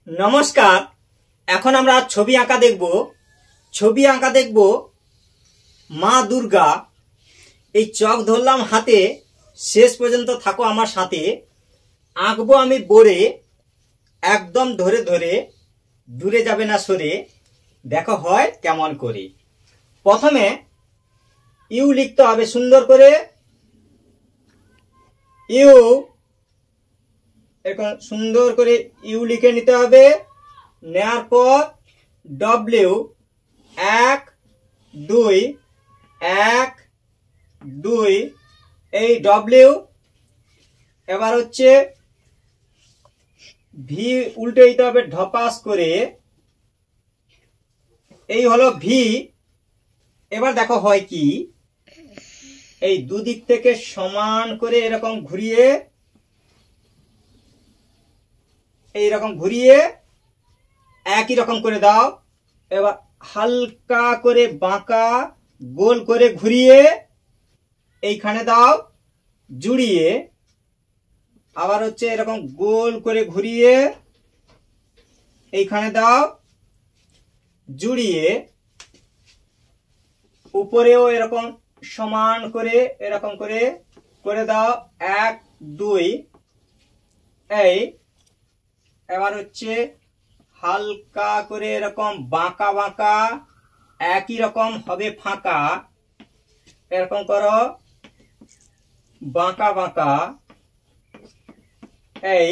নমস্কার। এখন আমরা ছবি আঁকা দেখব মা দুর্গা। এই চক ধরলাম হাতে, শেষ পর্যন্ত থাকো আমার সাথে। আঁকবো আমি বোরে, একদম ধরে ধরে, দূরে যাবে না সরে। দেখো হয় কেমন করে। প্রথমে ইউ লিখতে হবে সুন্দর করে। ইউ, এখন সুন্দর করে ইউ লিখে নিতে হবে। নেওয়ার পর ডব্লিউ, 1 2 1 2, এই ডব্লিউ। এবার হচ্ছে ভি উল্টে দিতে হবে ঢপাস করে, এই হলো ভি। এবার দেখো হয় কি, এই দুদিক থেকে সমান করে এরকম ঘুরিয়ে, এইরকম ঘুরিয়ে একই রকম করে দাও। এবার হালকা করে বাঁকা গোল করে ঘুরিয়ে এইখানে দাও জুড়িয়ে। আবার হচ্ছে এরকম গোল করে ঘুরিয়ে এইখানে দাও জুড়িয়ে। উপরেও এরকম সমান করে এরকম করে করে দাও 1 2, এই। এবার হচ্ছে হালকা করে এরকম বাঁকা বাঁকা, একই রকম হবে ফাঁকা, এরকম করো বাঁকা বাঁকা। এই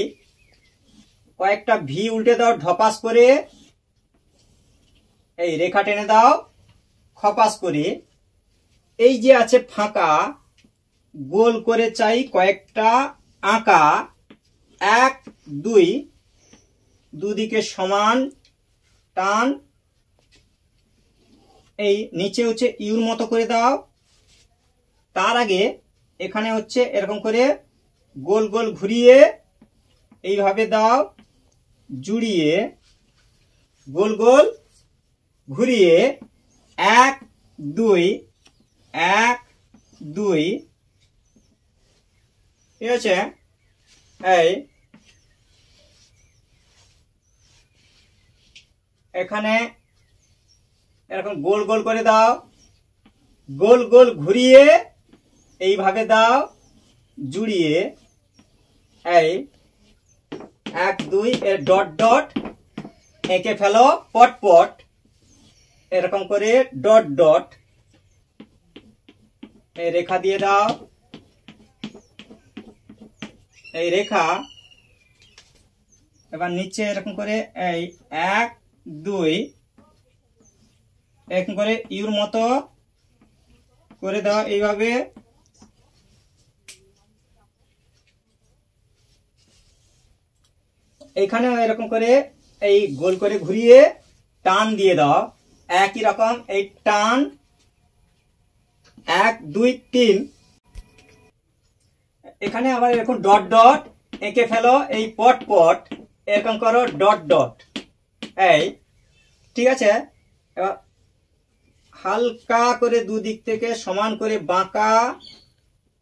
কয়েকটা ভি উল্টে দাও ঢপাস করে, এই রেখা টেনে দাও খপাস করে। এই যে আছে ফাঁকা, গোল করে চাই কয়েকটা আঁকা। 1 2, দুদিকে সমান টান। এই নিচে হচ্ছে ইউর মতো করে দাও। তার আগে এখানে হচ্ছে এরকম করে গোল গোল ঘুরিয়ে এইভাবে দাও জুড়িয়ে, গোল গোল ঘুরিয়ে 1 2 1 2, ঠিক আছে। এই এখানে এরকম গোল গোল করে দাও, গোল গোল ঘুরিয়ে এইভাবে দাও জুড়িয়ে। এই 1 2 এর ডট ডট এঁকে ফেলো পট পট, এরকম করে ডট ডট এই রেখা দিয়ে দাও। এই রেখা এবার নিচে এরকম করে এই 1 2 এরকম করে ইউর মতো করে দাও এইভাবে। এইখানে এরকম করে এই গোল করে ঘুরিয়ে টান দিয়ে দাও একই রকম। এই টান 1 2 3, এখানে আবার এরকম ডট ডট এঁকে ফেলো এই পট পট, এরকম করো ডট ডট। এই ঠিক আছে। এবার হালকা করে দুদিক থেকে সমান করে বাঁকা,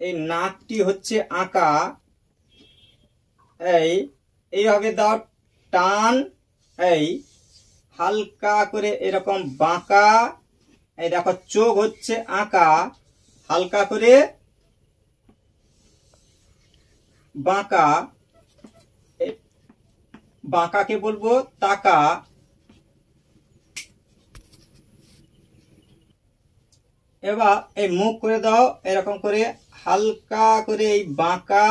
এই নাকটি হচ্ছে আঁকা। এই এইভাবে দাও টান, এই হালকা করে এরকম বাঁকা। এই দেখো চোখ হচ্ছে আঁকা, হালকা করে বাঁকা। বাঁকাকে বলবো তাকা। এবার এই মুখ করে দাও এরকম করে হালকা করে, এই বাঁকা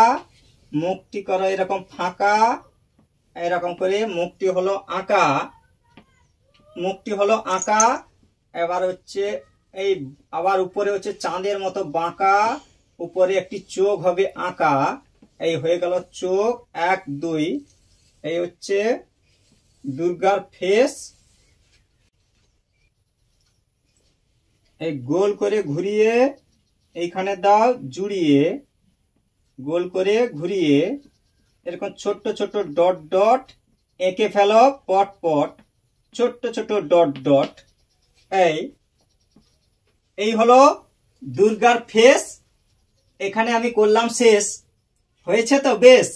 মুখটি করো এরকম ফাঁকা, এরকম করে মুখটি হলো আঁকা, মুখটি হলো আঁকা। এবার হচ্ছে এই আবার উপরে হচ্ছে চাঁদের মতো বাঁকা, উপরে একটি চোখ হবে আঁকা। এই হয়ে গেল চোখ 1 2। এই হচ্ছে দুর্গার ফেস। এই গোল করে ঘুরিয়ে এইখানে দাও জুড়িয়ে, গোল করে ঘুরিয়ে এরকম ছোট্ট ছোট্ট ডট ডট এঁকে ফেলো পট পট, ছোট্ট ছোট্ট ডট ডট। এই হলো দুর্গার ফেস। এখানে আমি করলাম শেষ। হয়েছে তো বেশ।